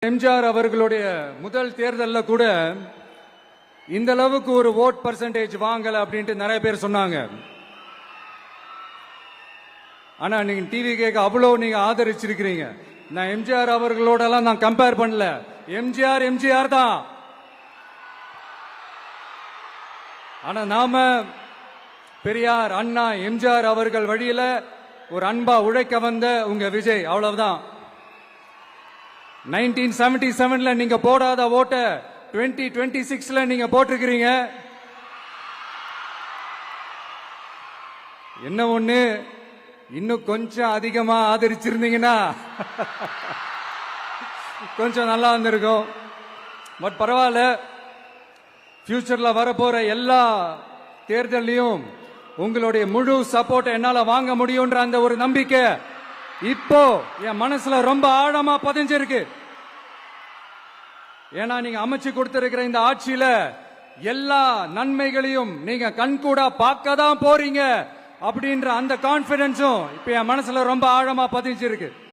எம்ஜிஆர் அவர்களுடைய முதல் தேர்தலில் கூட இந்த அளவுக்கு ஒரு ஓட் பர்சன்டேஜ் வாங்கல அப்படின்ட்டு நிறைய பேர் சொன்னாங்க. ஆனா நீங்க டிவி கேட்க அவ்வளவு நீங்க ஆதரிச்சிருக்கிறீங்க. நான் எம்ஜிஆர் அவர்களோட எல்லாம் நான் கம்பேர் பண்ணல. எம்ஜிஆர் தான். ஆனா நாம பெரியார், அண்ணா, எம்ஜிஆர் அவர்கள் வழியில ஒரு அன்பா உழைக்க வந்த உங்க விஜய், அவ்வளவுதான். 1977 நீங்க போடாத ஓட்ட 2026 நீங்க போட்டிருக்கிறீங்க. என்ன ஒண்ணு, இன்னும் கொஞ்சம் அதிகமா ஆதரிச்சிருந்தீங்கன்னா கொஞ்சம் நல்லா வந்திருக்கும். பட் பரவாயில்ல, ஃபியூச்சர்ல வரப்போற எல்லா தேர்தலையும் உங்களுடைய முழு சப்போர்ட் என்னால வாங்க முடியும்ன்ற அந்த ஒரு நம்பிக்கை இப்போ என் மனசுல ரொம்ப ஆழமா பதிஞ்சிருக்கு. ஏன்னா நீங்க அமைச்சு கொடுத்திருக்கிற இந்த ஆட்சியில எல்லா நன்மைகளையும் நீங்க கண்கூடா பார்க்க தான் போறீங்க அப்படின்ற அந்த கான்பிடன்ஸும் இப்ப என் மனசுல ரொம்ப ஆழமா பதிஞ்சிருக்கு.